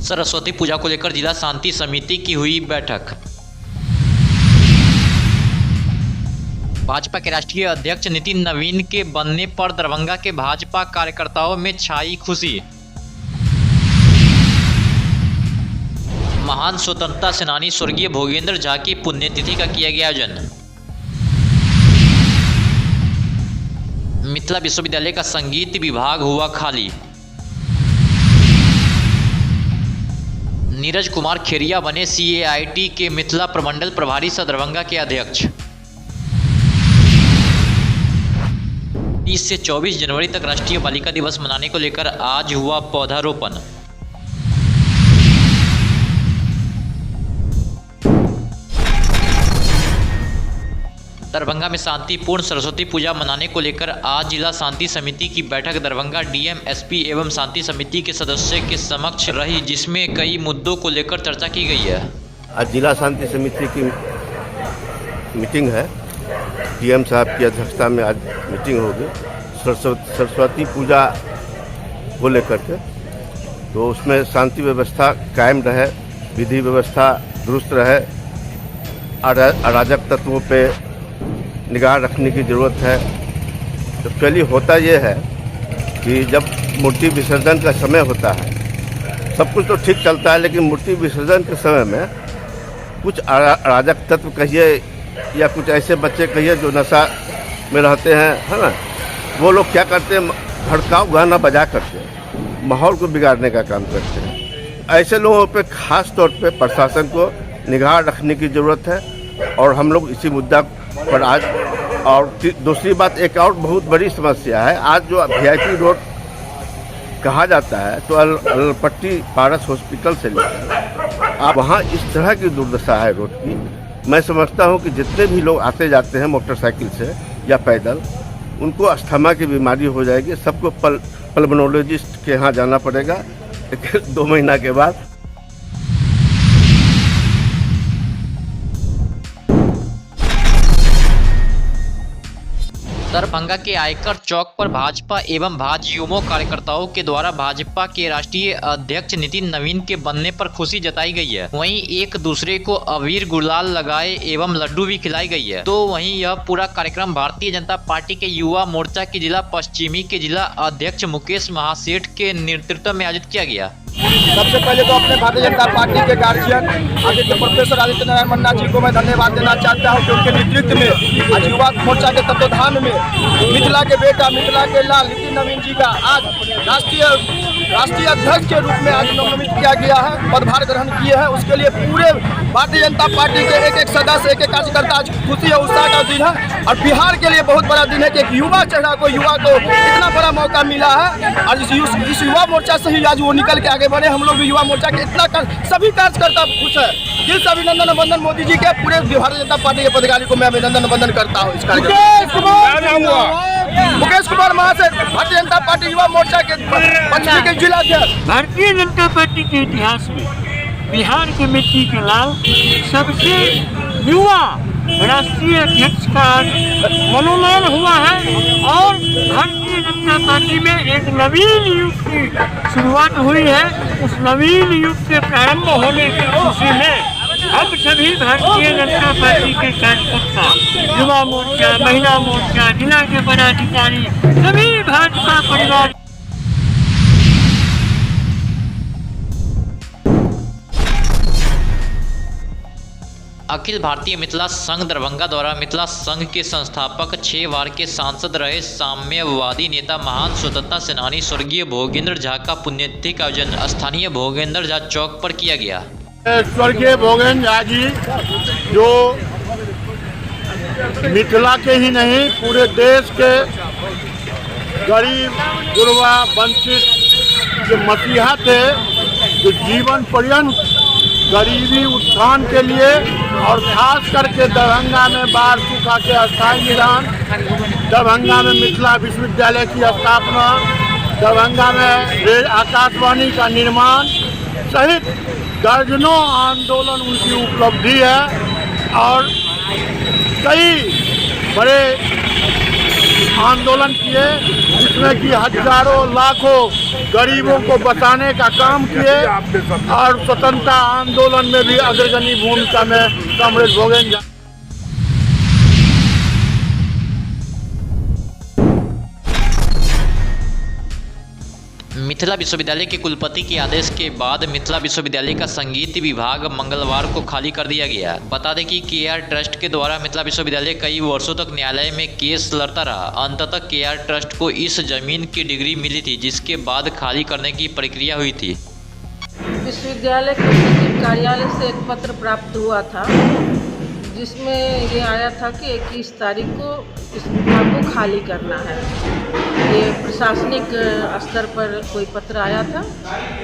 सरस्वती पूजा को लेकर जिला शांति समिति की हुई बैठक। भाजपा के राष्ट्रीय अध्यक्ष नितिन नवीन के बनने पर दरभंगा के भाजपा कार्यकर्ताओं में छाई खुशी। महान स्वतंत्रता सेनानी स्वर्गीय भोगेंद्र झा की पुण्यतिथि का किया गया आयोजन। मिथिला विश्वविद्यालय का संगीत विभाग हुआ खाली। नीरज कुमार खेरिया बने CAIT के मिथिला प्रमंडल प्रभारी सह दरभंगा के अध्यक्ष। 30 से 24 जनवरी तक राष्ट्रीय बालिका दिवस मनाने को लेकर आज हुआ पौधारोपण। दरभंगा में शांतिपूर्ण सरस्वती पूजा मनाने को लेकर आज जिला शांति समिति की बैठक दरभंगा DM SP एवं शांति समिति के सदस्यों के समक्ष रही, जिसमें कई मुद्दों को लेकर चर्चा की गई है। आज जिला शांति समिति की मीटिंग है। DM साहब की अध्यक्षता में आज मीटिंग होगी सरस्वती पूजा को लेकर के। तो उसमें शांति व्यवस्था कायम रहे, विधि व्यवस्था दुरुस्त रहे, अराजक तत्वों पे निगाह रखने की ज़रूरत है। तो पहले होता ये है कि जब मूर्ति विसर्जन का समय होता है सब कुछ तो ठीक चलता है, लेकिन मूर्ति विसर्जन के समय में कुछ अराजक तत्व कहिए या कुछ ऐसे बच्चे कहिए जो नशा में रहते हैं, है ना, वो लोग क्या करते हैं, भड़काऊ गाना बजा करके माहौल को बिगाड़ने का काम करते हैं। ऐसे लोगों पे खास तौर पे प्रशासन को निगाह रखने की ज़रूरत है। और हम लोग इसी मुद्दा पर आज, और दूसरी बात एक और बहुत बड़ी समस्या है। आज जो VIP रोड कहा जाता है तो अलपट्टी पारस हॉस्पिटल से लेकर आप वहाँ इस तरह की दुर्दशा है रोड की। मैं समझता हूँ कि जितने भी लोग आते जाते हैं मोटरसाइकिल से या पैदल, उनको अस्थमा की बीमारी हो जाएगी। सबको पल्मोनोलॉजिस्ट के यहाँ जाना पड़ेगा 2 महीना के बाद। दरभंगा के आयकर चौक पर भाजपा एवं भाजयुमो कार्यकर्ताओं के द्वारा भाजपा के राष्ट्रीय अध्यक्ष नितिन नवीन के बनने पर खुशी जताई गई है। वहीं एक दूसरे को अबीर गुलाल लगाए एवं लड्डू भी खिलाई गई है। तो वहीं यह पूरा कार्यक्रम भारतीय जनता पार्टी के युवा मोर्चा के जिला पश्चिमी के जिला अध्यक्ष मुकेश महासेठ के नेतृत्व में आयोजित किया गया। सबसे पहले तो अपने भारतीय जनता पार्टी के गार्जियन आदित्य प्रोफेसर आदित्य नारायण मन्ना जी को मैं धन्यवाद देना चाहता हूं कि उनके नेतृत्व में आज युवा मोर्चा के तत्वाधान में मिथिला के बेटा, मिथिला के लाल नितिन नवीन जी का आज राष्ट्रीय अध्यक्ष के रूप में आज नवनिर्मित किया गया है, पदभार ग्रहण किए हैं। उसके लिए पूरे भारतीय जनता पार्टी के एक सदस्य, एक कार्यकर्ता आज खुशी और उत्साह का दिन है। और बिहार के लिए बहुत बड़ा दिन है कि एक युवा को इतना बड़ा मौका मिला है। और इस युवा मोर्चा से ही आज वो निकल के आगे बढ़े। हम लोग भी युवा मोर्चा के इतना सभी कार्यकर्ता खुश है। दिल से अभिनंदन वंदन मोदी जी के, पूरे भारतीय जनता पार्टी के पदाधिकारी को मैं अभिनंदन वंदन करता हूँ। इस मुकेश कुमार महासेठ, भारतीय जनता पार्टी युवा मोर्चा के पश्चिमी के जिला अध्यक्ष। भारतीय जनता पार्टी के इतिहास में बिहार के मिट्टी के लाल सबसे युवा राष्ट्रीय अध्यक्ष का मनोनयन हुआ है। और भारतीय जनता पार्टी में एक नवीन युग की शुरुआत हुई है। उस नवीन युग के प्रारंभ होने की खुशी में हम सभी भारतीय जनता पार्टी के कार्यकर्ता, युवा मोर्चा, महिला मोर्चा, जिला के पदाधिकारी, सभी भाजपा परिवार अखिल भारतीय मिथिला संघ दरभंगा द्वारा मिथिला संघ के संस्थापक 6 बार के सांसद रहे साम्यवादी नेता महान स्वतंत्रता सेनानी स्वर्गीय भोगेंद्र झा का पुण्यतिथि का आयोजन स्थानीय भोगेंद्र झा चौक पर किया गया। स्वर्गीय भोगेंद्र झा जी जो मिथिला के ही नहीं पूरे देश के गरीब गुरबा वंचित जो मसीहा थे, जो जीवन पर्यंत गरीबी उत्थान के लिए और खास करके दरभंगा में बाढ़ सूखा के अस्थायी निदान, दरभंगा में मिथिला विश्वविद्यालय की स्थापना, दरभंगा में आकाशवाणी का निर्माण सहित दर्जनों आंदोलन उनकी उपलब्धि है। और कई बड़े आंदोलन किए जिसमें कि हजारों लाखों गरीबों को बचाने का काम किए और स्वतंत्रता आंदोलन में भी अग्रगणी भूमिका में कॉमरेड भोगेंगे। मिथिला विश्वविद्यालय के कुलपति के आदेश के बाद मिथिला विश्वविद्यालय का संगीत विभाग मंगलवार को खाली कर दिया गया। बता दें कि केआर ट्रस्ट के द्वारा मिथिला विश्वविद्यालय कई वर्षों तक न्यायालय में केस लड़ता रहा। अंततः केआर ट्रस्ट को इस जमीन की डिग्री मिली थी, जिसके बाद खाली करने की प्रक्रिया हुई थी। विश्वविद्यालय के सचिव कार्यालय से एक पत्र प्राप्त हुआ था, जिसमें ये आया था कि 21 तारीख को इस विभाग को खाली करना है। ये प्रशासनिक स्तर पर कोई पत्र आया था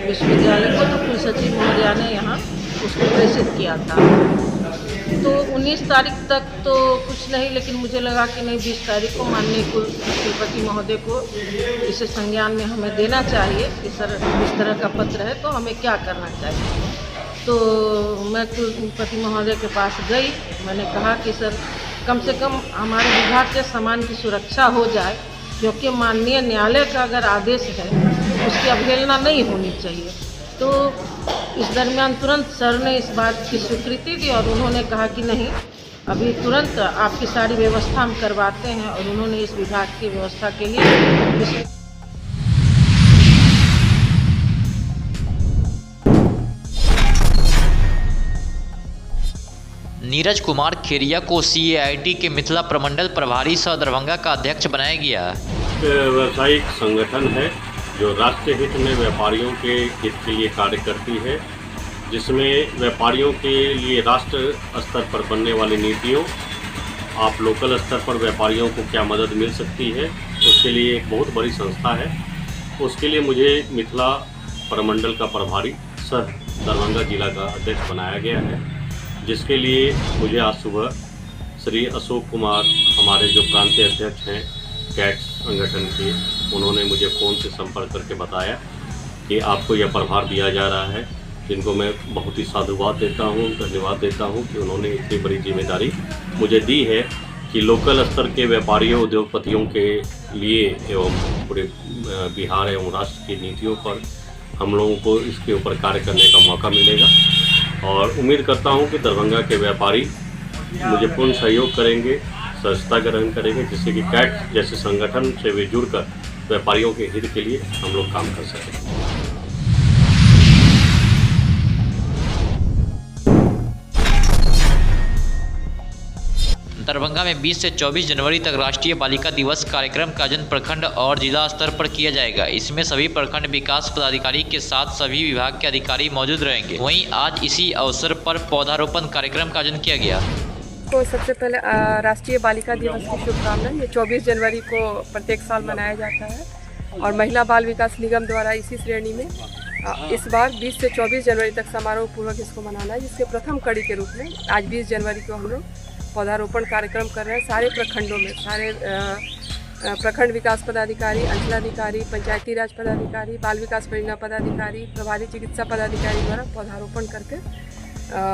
विश्वविद्यालय को, तो कुलसचिव महोदया ने यहाँ उसको प्रेषित किया था। तो 19 तारीख तक तो कुछ नहीं, लेकिन मुझे लगा कि नहीं, 20 तारीख को माननीय कुलपति महोदय को इसे संज्ञान में हमें देना चाहिए कि सर इस तरह का पत्र है तो हमें क्या करना चाहिए। तो मैं कुलपति महोदय के पास गई, मैंने कहा कि सर कम से कम हमारे विभाग के सामान की सुरक्षा हो जाए, क्योंकि माननीय न्यायालय का अगर आदेश है उसकी अवहेलना नहीं होनी चाहिए। तो इस दरमियान तुरंत सर ने इस बात की स्वीकृति दी और उन्होंने कहा कि नहीं, अभी तुरंत आपकी सारी व्यवस्था हम करवाते हैं, और उन्होंने इस विभाग की व्यवस्था के लिए नीरज कुमार खेरिया को CAIT के मिथिला प्रमंडल प्रभारी सह दरभंगा का अध्यक्ष बनाया गया। व्यावसायिक संगठन है जो राष्ट्रीय हित में व्यापारियों के हित के लिए कार्य करती है, जिसमें व्यापारियों के लिए राष्ट्र स्तर पर बनने वाली नीतियों, आप लोकल स्तर पर व्यापारियों को क्या मदद मिल सकती है, उसके लिए एक बहुत बड़ी संस्था है। उसके लिए मुझे मिथिला प्रमंडल का प्रभारी सह दरभंगा जिला का अध्यक्ष बनाया गया है, जिसके लिए मुझे आज सुबह श्री अशोक कुमार, हमारे जो प्रांतीय अध्यक्ष हैं कैट्स संगठन के, उन्होंने मुझे फ़ोन से संपर्क करके बताया कि आपको यह प्रभार दिया जा रहा है, जिनको मैं बहुत ही साधुवाद देता हूँ, धन्यवाद देता हूँ कि उन्होंने इतनी बड़ी जिम्मेदारी मुझे दी है कि लोकल स्तर के व्यापारियों, उद्योगपतियों के लिए एवं पूरे बिहार एवं राष्ट्र की नीतियों पर हम लोगों को इसके ऊपर कार्य करने का मौका मिलेगा। और उम्मीद करता हूं कि दरभंगा के व्यापारी मुझे पूर्ण सहयोग करेंगे, सदस्यता ग्रहण करेंगे, जिससे कि कैट जैसे संगठन से भी जुड़कर व्यापारियों के हित के लिए हम लोग काम कर सकें। दरभंगा में 20 से 24 जनवरी तक राष्ट्रीय बालिका दिवस कार्यक्रम का आयोजन प्रखंड और जिला स्तर पर किया जाएगा। इसमें सभी प्रखंड विकास पदाधिकारी के साथ सभी विभाग के अधिकारी मौजूद रहेंगे। वहीं आज इसी अवसर पर पौधारोपण कार्यक्रम का आयोजन किया गया। तो सबसे पहले राष्ट्रीय बालिका दिवस की शुभकामनाएं। ये 24 जनवरी को प्रत्येक साल मनाया जाता है, और महिला बाल विकास निगम द्वारा इसी श्रेणी में इस बार 20 से 24 जनवरी तक समारोह पूर्वक इसको मनाना है, जिसके प्रथम कड़ी के रूप में आज 20 जनवरी को हम लोग पौधारोपण कार्यक्रम कर रहे हैं। सारे प्रखंडों में सारे प्रखंड विकास पदाधिकारी, अंचलाधिकारी, पंचायती राज पदाधिकारी, बाल विकास परियोजना पदाधिकारी, प्रभारी चिकित्सा पदाधिकारी द्वारा पौधारोपण करके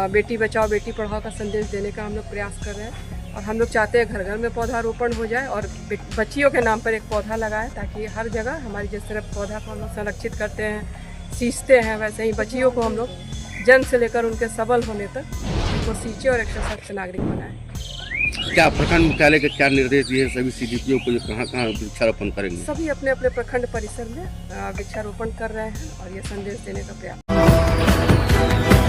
बेटी बचाओ बेटी पढ़ाओ का संदेश देने का हम लोग प्रयास कर रहे हैं। और हम लोग चाहते हैं घर घर में पौधारोपण हो जाए और बच्चियों के नाम पर एक पौधा लगाए, ताकि हर जगह हमारी जिस तरह पौधा को हम लोग संरक्षित करते हैं, सींचते हैं, वैसे ही बच्चियों को हम लोग जन्म से लेकर उनके सबल होने तक उनको सींचे और एक सशक्त नागरिक बनाएं। क्या प्रखंड मुख्यालय के क्या निर्देश दिए सभी CDPO को, कहाँ कहाँ वृक्षारोपण करेंगे? सभी अपने अपने प्रखंड परिसर में वृक्षारोपण कर रहे हैं और ये संदेश देने का प्रयास।